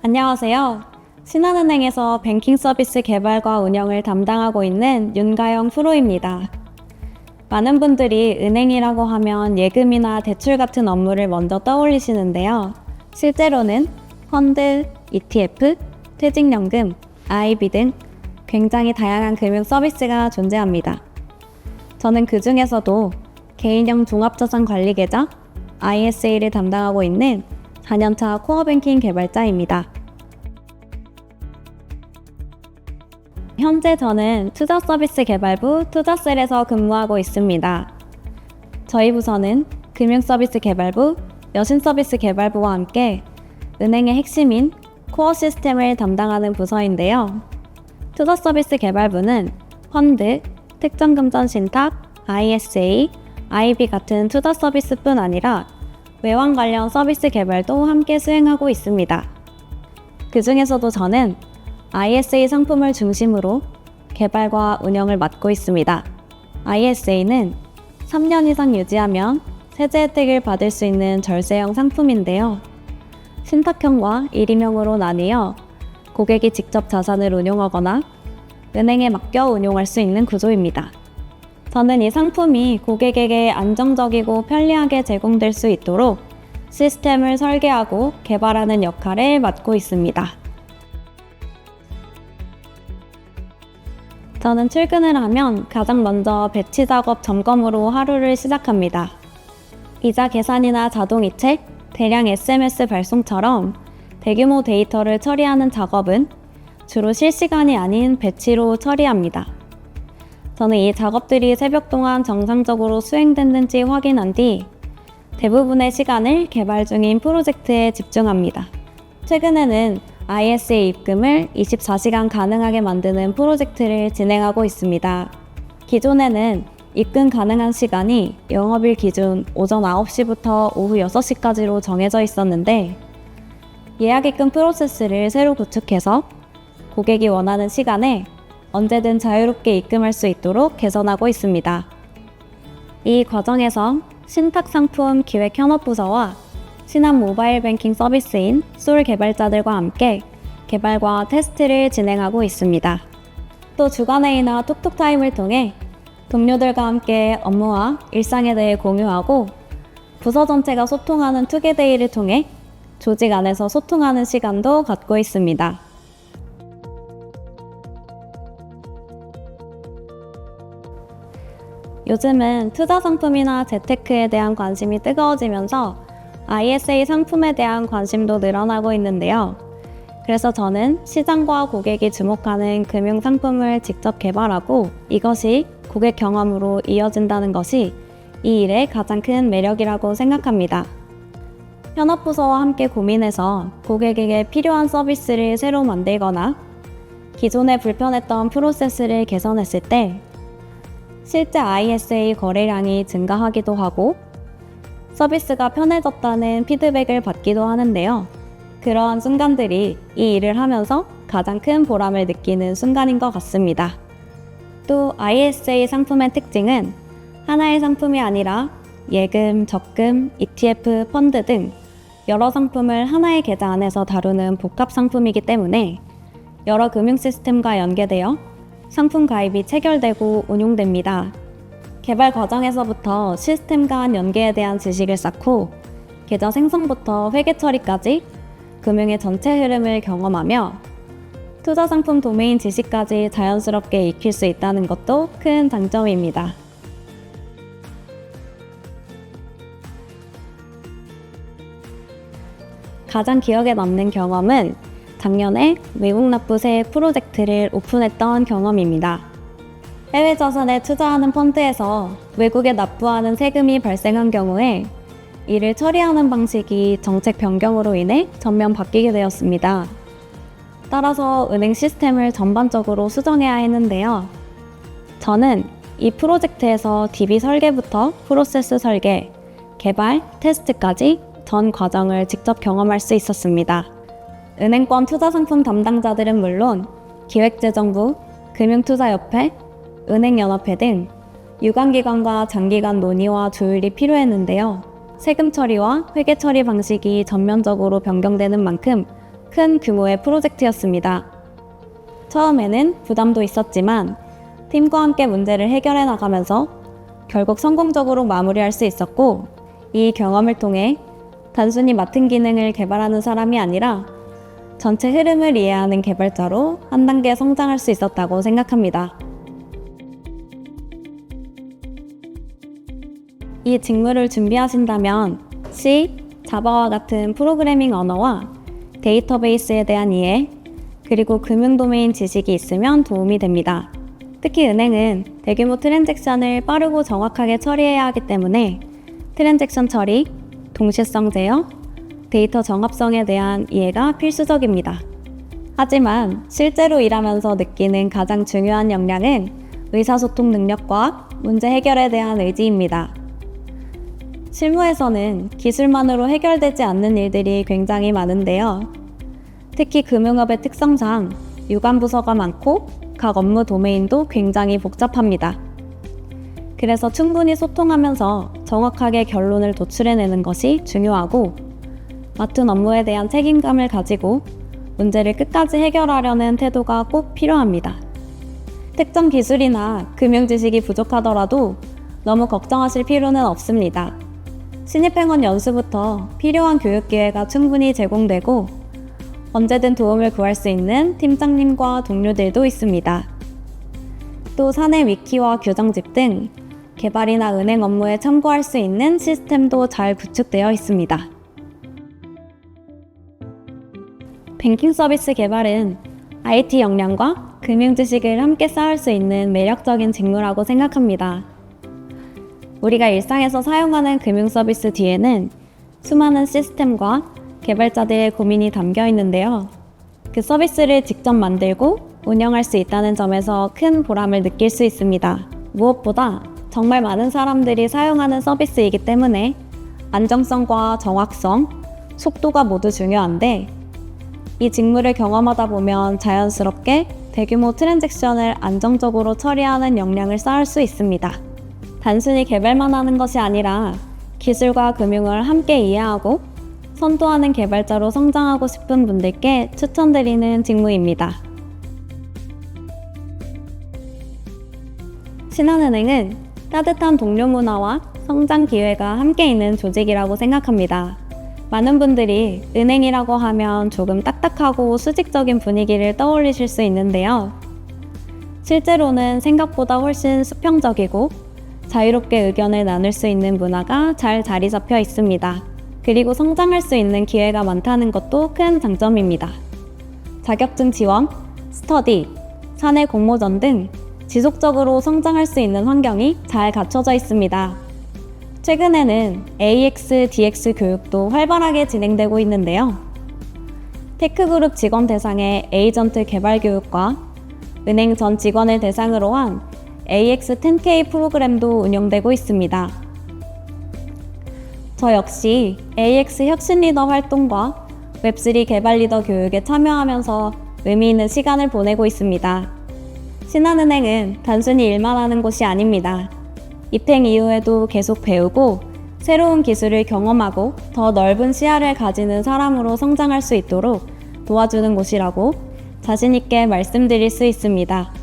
안녕하세요. 신한은행에서 뱅킹 서비스 개발과 운영을 담당하고 있는 윤가영 프로입니다. 많은 분들이 은행이라고 하면 예금이나 대출 같은 업무를 먼저 떠올리시는데요. 실제로는 펀드, ETF, 퇴직연금, IB 등 굉장히 다양한 금융 서비스가 존재합니다. 저는 그 중에서도 개인형 종합자산관리계좌 ISA를 담당하고 있는 4년차 코어뱅킹 개발자입니다. 현재 저는 투자서비스 개발부 투자셀에서 근무하고 있습니다. 저희 부서는 금융서비스 개발부, 여신서비스 개발부와 함께 은행의 핵심인 코어 시스템을 담당하는 부서인데요. 투자서비스 개발부는 펀드, 특정금전 신탁, ISA, IB 같은 투자 서비스뿐 아니라 외환 관련 서비스 개발도 함께 수행하고 있습니다. 그 중에서도 저는 ISA 상품을 중심으로 개발과 운영을 맡고 있습니다. ISA는 3년 이상 유지하면 세제 혜택을 받을 수 있는 절세형 상품인데요. 신탁형과 일임형으로 나뉘어 고객이 직접 자산을 운용하거나 은행에 맡겨 운용할 수 있는 구조입니다. 저는 이 상품이 고객에게 안정적이고 편리하게 제공될 수 있도록 시스템을 설계하고 개발하는 역할을 맡고 있습니다. 저는 출근을 하면 가장 먼저 배치 작업 점검으로 하루를 시작합니다. 이자 계산이나 자동이체, 대량 SMS 발송처럼 대규모 데이터를 처리하는 작업은 주로 실시간이 아닌 배치로 처리합니다. 저는 이 작업들이 새벽 동안 정상적으로 수행됐는지 확인한 뒤 대부분의 시간을 개발 중인 프로젝트에 집중합니다. 최근에는 ISA 입금을 24시간 가능하게 만드는 프로젝트를 진행하고 있습니다. 기존에는 입금 가능한 시간이 영업일 기준 오전 9시부터 오후 6시까지로 정해져 있었는데 예약 입금 프로세스를 새로 구축해서 고객이 원하는 시간에 언제든 자유롭게 입금할 수 있도록 개선하고 있습니다. 이 과정에서 신탁상품 기획현업부서와 신한 모바일 뱅킹 서비스인 솔 개발자들과 함께 개발과 테스트를 진행하고 있습니다. 또 주간회의나 톡톡타임을 통해 동료들과 함께 업무와 일상에 대해 공유하고 부서 전체가 소통하는 투게데이를 통해 조직 안에서 소통하는 시간도 갖고 있습니다. 요즘은 투자 상품이나 재테크에 대한 관심이 뜨거워지면서 ISA 상품에 대한 관심도 늘어나고 있는데요. 그래서 저는 시장과 고객이 주목하는 금융 상품을 직접 개발하고 이것이 고객 경험으로 이어진다는 것이 이 일의 가장 큰 매력이라고 생각합니다. 현업부서와 함께 고민해서 고객에게 필요한 서비스를 새로 만들거나 기존에 불편했던 프로세스를 개선했을 때 실제 ISA 거래량이 증가하기도 하고 서비스가 편해졌다는 피드백을 받기도 하는데요. 그러한 순간들이 이 일을 하면서 가장 큰 보람을 느끼는 순간인 것 같습니다. 또 ISA 상품의 특징은 하나의 상품이 아니라 예금, 적금, ETF, 펀드 등 여러 상품을 하나의 계좌 안에서 다루는 복합 상품이기 때문에 여러 금융 시스템과 연계되어 상품 가입이 체결되고 운용됩니다. 개발 과정에서부터 시스템 간 연계에 대한 지식을 쌓고 계좌 생성부터 회계 처리까지 금융의 전체 흐름을 경험하며 투자 상품 도메인 지식까지 자연스럽게 익힐 수 있다는 것도 큰 장점입니다. 가장 기억에 남는 경험은 작년에 외국 납부세 프로젝트를 오픈했던 경험입니다. 해외 자산에 투자하는 펀드에서 외국에 납부하는 세금이 발생한 경우에 이를 처리하는 방식이 정책 변경으로 인해 전면 바뀌게 되었습니다. 따라서 은행 시스템을 전반적으로 수정해야 했는데요. 저는 이 프로젝트에서 DB 설계부터 프로세스 설계, 개발, 테스트까지 전 과정을 직접 경험할 수 있었습니다. 은행권 투자상품 담당자들은 물론 기획재정부, 금융투자협회, 은행연합회 등 유관기관과 장기간 논의와 조율이 필요했는데요. 세금 처리와 회계 처리 방식이 전면적으로 변경되는 만큼 큰 규모의 프로젝트였습니다. 처음에는 부담도 있었지만 팀과 함께 문제를 해결해 나가면서 결국 성공적으로 마무리할 수 있었고, 이 경험을 통해 단순히 맡은 기능을 개발하는 사람이 아니라 전체 흐름을 이해하는 개발자로 한 단계 성장할 수 있었다고 생각합니다. 이 직무를 준비하신다면 C, 자바와 같은 프로그래밍 언어와 데이터베이스에 대한 이해, 그리고 금융 도메인 지식이 있으면 도움이 됩니다. 특히 은행은 대규모 트랜잭션을 빠르고 정확하게 처리해야 하기 때문에 트랜잭션 처리, 동시성 제어, 데이터 정합성에 대한 이해가 필수적입니다. 하지만 실제로 일하면서 느끼는 가장 중요한 역량은 의사소통 능력과 문제 해결에 대한 의지입니다. 실무에서는 기술만으로 해결되지 않는 일들이 굉장히 많은데요. 특히 금융업의 특성상 유관부서가 많고 각 업무 도메인도 굉장히 복잡합니다. 그래서 충분히 소통하면서 정확하게 결론을 도출해내는 것이 중요하고, 맡은 업무에 대한 책임감을 가지고 문제를 끝까지 해결하려는 태도가 꼭 필요합니다. 특정 기술이나 금융 지식이 부족하더라도 너무 걱정하실 필요는 없습니다. 신입행원 연수부터 필요한 교육 기회가 충분히 제공되고 언제든 도움을 구할 수 있는 팀장님과 동료들도 있습니다. 또 사내 위키와 규정집 등 개발이나 은행 업무에 참고할 수 있는 시스템도 잘 구축되어 있습니다. 뱅킹 서비스 개발은 IT 역량과 금융 지식을 함께 쌓을 수 있는 매력적인 직무라고 생각합니다. 우리가 일상에서 사용하는 금융 서비스 뒤에는 수많은 시스템과 개발자들의 고민이 담겨 있는데요. 그 서비스를 직접 만들고 운영할 수 있다는 점에서 큰 보람을 느낄 수 있습니다. 무엇보다 정말 많은 사람들이 사용하는 서비스이기 때문에 안정성과 정확성, 속도가 모두 중요한데, 이 직무를 경험하다 보면 자연스럽게 대규모 트랜잭션을 안정적으로 처리하는 역량을 쌓을 수 있습니다. 단순히 개발만 하는 것이 아니라 기술과 금융을 함께 이해하고 선도하는 개발자로 성장하고 싶은 분들께 추천드리는 직무입니다. 신한은행은 따뜻한 동료 문화와 성장 기회가 함께 있는 조직이라고 생각합니다. 많은 분들이 은행이라고 하면 조금 딱딱하고 수직적인 분위기를 떠올리실 수 있는데요. 실제로는 생각보다 훨씬 수평적이고 자유롭게 의견을 나눌 수 있는 문화가 잘 자리 잡혀 있습니다. 그리고 성장할 수 있는 기회가 많다는 것도 큰 장점입니다. 자격증 지원, 스터디, 사내 공모전 등 지속적으로 성장할 수 있는 환경이 잘 갖춰져 있습니다. 최근에는 AX, DX 교육도 활발하게 진행되고 있는데요. 테크그룹 직원 대상의 에이전트 개발 교육과 은행 전 직원을 대상으로 한 AX 10K 프로그램도 운영되고 있습니다. 저 역시 AX 혁신 리더 활동과 웹3 개발 리더 교육에 참여하면서 의미 있는 시간을 보내고 있습니다. 신한은행은 단순히 일만 하는 곳이 아닙니다. 입행 이후에도 계속 배우고 새로운 기술을 경험하고 더 넓은 시야를 가지는 사람으로 성장할 수 있도록 도와주는 곳이라고 자신 있게 말씀드릴 수 있습니다.